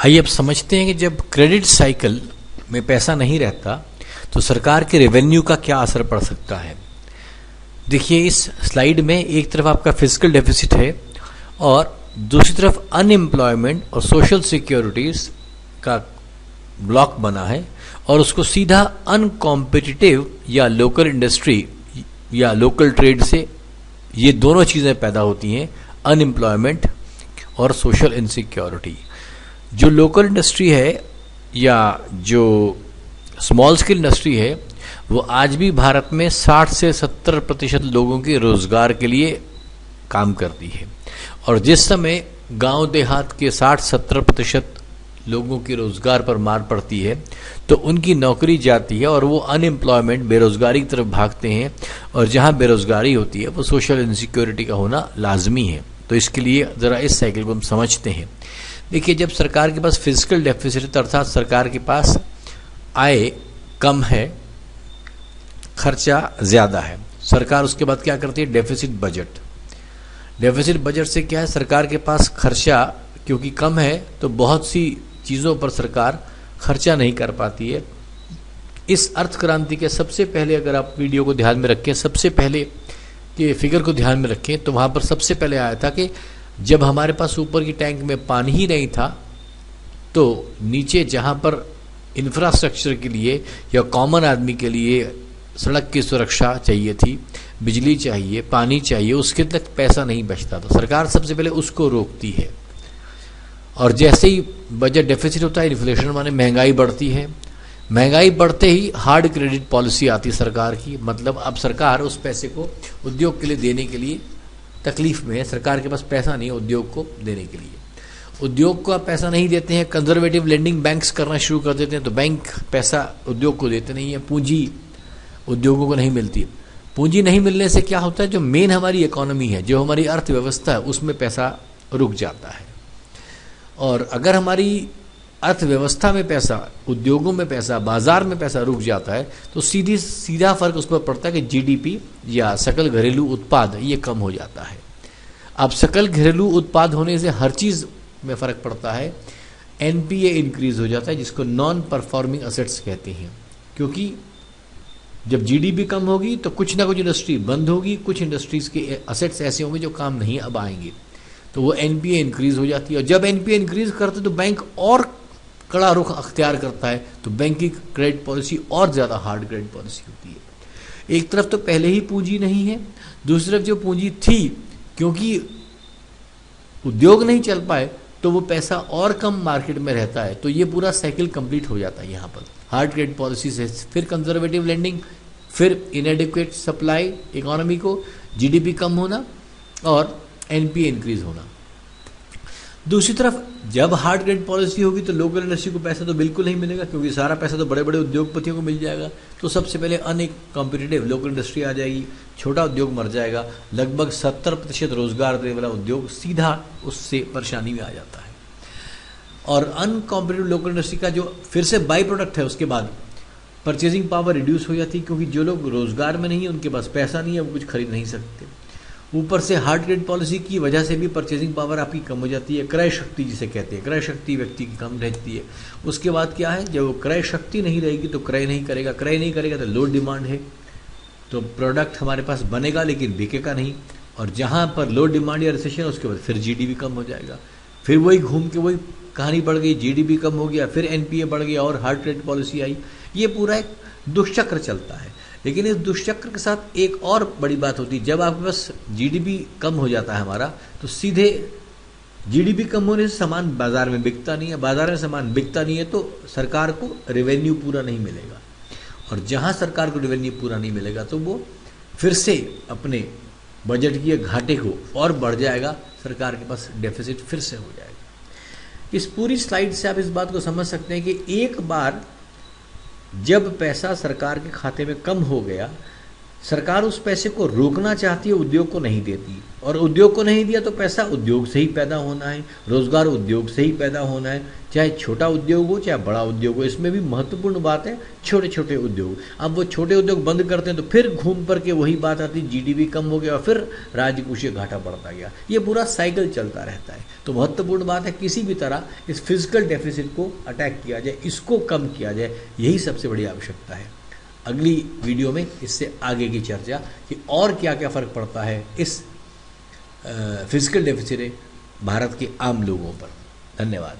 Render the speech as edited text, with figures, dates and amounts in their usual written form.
आइए अब समझते हैं कि जब क्रेडिट साइकिल में पैसा नहीं रहता तो सरकार के रेवेन्यू का क्या असर पड़ सकता है। देखिए इस स्लाइड में एक तरफ आपका फिजिकल डेफिसिट है और दूसरी तरफ अनएम्प्लॉयमेंट और सोशल सिक्योरिटीज का ब्लॉक बना है और उसको सीधा अनकॉम्पिटिटिव या लोकल इंडस्ट्री या लोकल ट्रेड से ये दोनों चीज़ें पैदा होती हैं, अनएम्प्लॉयमेंट और सोशल इनसिक्योरिटी। जो लोकल इंडस्ट्री है या जो स्मॉल स्केल इंडस्ट्री है वो आज भी भारत में 60 से 70% लोगों के रोजगार के लिए काम करती है और जिस समय गांव देहात के 60-70% लोगों के रोजगार पर मार पड़ती है तो उनकी नौकरी जाती है और वो अनएम्प्लॉयमेंट बेरोजगारी की तरफ भागते हैं और जहां बेरोजगारी होती है वो सोशल इनसिक्योरिटी का होना लाजमी है। तो इसके लिए ज़रा इस साइकिल को हम समझते हैं। देखिए जब सरकार के पास फिजिकल डेफिसिट अर्थात सरकार के पास आय कम है, खर्चा ज़्यादा है, सरकार उसके बाद क्या करती है, डेफिसिट बजट। डेफिसिट बजट से क्या है, सरकार के पास खर्चा क्योंकि कम है तो बहुत सी चीज़ों पर सरकार खर्चा नहीं कर पाती है। इस अर्थ क्रांति के सबसे पहले अगर आप वीडियो को ध्यान में रखें, सबसे पहले के फिगर को ध्यान में रखें तो वहाँ पर सबसे पहले आया था कि जब हमारे पास ऊपर की टैंक में पानी ही नहीं था तो नीचे जहाँ पर इंफ्रास्ट्रक्चर के लिए या कॉमन आदमी के लिए सड़क की सुरक्षा चाहिए थी, बिजली चाहिए, पानी चाहिए, उसके तक पैसा नहीं बचता था। सरकार सबसे पहले उसको रोकती है और जैसे ही बजट डेफिसिट होता है, इन्फ्लेशन माने महंगाई बढ़ती है, महंगाई बढ़ते ही हार्ड क्रेडिट पॉलिसी आती सरकार की। मतलब अब सरकार उस पैसे को उद्योग के लिए देने के लिए तकलीफ में है, सरकार के पास पैसा नहीं है उद्योग को देने के लिए। उद्योग को आप पैसा नहीं देते हैं, कंजर्वेटिव लेंडिंग बैंक्स करना शुरू कर देते हैं तो बैंक पैसा उद्योग को देते नहीं है, पूंजी उद्योगों को नहीं मिलती। पूंजी नहीं मिलने से क्या होता है, जो मेन हमारी इकोनॉमी है, जो हमारी अर्थव्यवस्था है, उसमें पैसा रुक जाता है। और अगर हमारी अर्थव्यवस्था में पैसा, उद्योगों में पैसा, बाजार में पैसा रुक जाता है तो सीधा फर्क उस पर पड़ता है कि जीडीपी या सकल घरेलू उत्पाद ये कम हो जाता है। अब सकल घरेलू उत्पाद होने से हर चीज़ में फ़र्क पड़ता है। एनपीए इंक्रीज हो जाता है जिसको नॉन परफॉर्मिंग असेट्स कहते हैं, क्योंकि जब जीडीपी कम होगी तो कुछ ना कुछ इंडस्ट्री बंद होगी, कुछ इंडस्ट्रीज के असेट्स ऐसे होंगे जो काम नहीं अब आएंगे, तो वो एनपीए इंक्रीज हो जाती है। और जब एनपीए इंक्रीज करते तो बैंक और कड़ा रुख अख्तियार करता है, तो बैंक की क्रेडिट पॉलिसी और ज़्यादा हार्ड क्रेडिट पॉलिसी होती है। एक तरफ तो पहले ही पूंजी नहीं है, दूसरी तरफ जो पूंजी थी क्योंकि उद्योग नहीं चल पाए तो वो पैसा और कम मार्केट में रहता है, तो ये पूरा साइकिल कंप्लीट हो जाता है। यहाँ पर हार्ड क्रेडिट पॉलिसी से फिर कंजर्वेटिव लेंडिंग, फिर इनएडिक्वेट सप्लाई इकोनॉमी को, जीडीपी कम होना और एनपीए इंक्रीज होना। दूसरी तरफ जब हार्ड क्रेडिट पॉलिसी होगी तो लोकल इंडस्ट्री को पैसा तो बिल्कुल नहीं मिलेगा, क्योंकि सारा पैसा तो बड़े बड़े उद्योगपतियों को मिल जाएगा। तो सबसे पहले अनकॉम्पिटिटिव लोकल इंडस्ट्री आ जाएगी, छोटा उद्योग मर जाएगा, लगभग 70% रोजगार देने वाला उद्योग सीधा उससे परेशानी में आ जाता है। और अनकॉम्पिटिटिव लोकल इंडस्ट्री का जो फिर से बाई प्रोडक्ट है, उसके बाद परचेजिंग पावर रिड्यूस हो जाती है, क्योंकि जो लोग रोजगार में नहीं है उनके पास पैसा नहीं है, वो कुछ खरीद नहीं सकते। ऊपर से हार्ड क्रेडिट पॉलिसी की वजह से भी परचेजिंग पावर आपकी कम हो जाती है, क्रय शक्ति जिसे कहते हैं, क्रय शक्ति व्यक्ति की कम रहती है। उसके बाद क्या है, जब क्रय शक्ति नहीं रहेगी तो क्रय नहीं करेगा, क्रय नहीं करेगा तो लो डिमांड है, तो प्रोडक्ट हमारे पास बनेगा लेकिन बिकेगा नहीं। और जहाँ पर लो डिमांड या रिसेशन, उसके बाद फिर जीडीपी कम हो जाएगा, फिर वही घूम के वही कहानी बढ़ गई, जीडीपी कम हो गया, फिर एनपीए बढ़ गया और हार्ड क्रेडिट पॉलिसी आई। ये पूरा एक दुष्चक्र चलता है। लेकिन इस दुष्चक्र के साथ एक और बड़ी बात होती है, जब आपके पास जीडीपी कम हो जाता है हमारा, तो सीधे जीडीपी कम होने से सामान बाजार में बिकता नहीं है, बाजार में सामान बिकता नहीं है तो सरकार को रेवेन्यू पूरा नहीं मिलेगा, और जहां सरकार को रेवेन्यू पूरा नहीं मिलेगा तो वो फिर से अपने बजट के घाटे को और बढ़ जाएगा, सरकार के पास डेफिसिट फिर से हो जाएगा। इस पूरी स्लाइड से आप इस बात को समझ सकते हैं कि एक बार जब पैसा सरकार के खाते में कम हो गया सरकार उस पैसे को रोकना चाहती है, उद्योग को नहीं देती, और उद्योग को नहीं दिया तो पैसा उद्योग से ही पैदा होना है, रोजगार उद्योग से ही पैदा होना है, चाहे छोटा उद्योग हो चाहे बड़ा उद्योग हो। इसमें भी महत्वपूर्ण बात है छोटे छोटे उद्योग। अब वो छोटे उद्योग बंद करते हैं तो फिर घूम पर के वही बात आती, जीडीपी कम हो गया और फिर राजकोषीय घाटा बढ़ता गया। ये पूरा साइकिल चलता रहता है। तो महत्वपूर्ण बात है किसी भी तरह इस फिजिकल डेफिसिट को अटैक किया जाए, इसको कम किया जाए, यही सबसे बड़ी आवश्यकता है। अगली वीडियो में इससे आगे की चर्चा कि और क्या क्या फर्क पड़ता है इस फिजिकल डेफिसिट भारत के आम लोगों पर। धन्यवाद।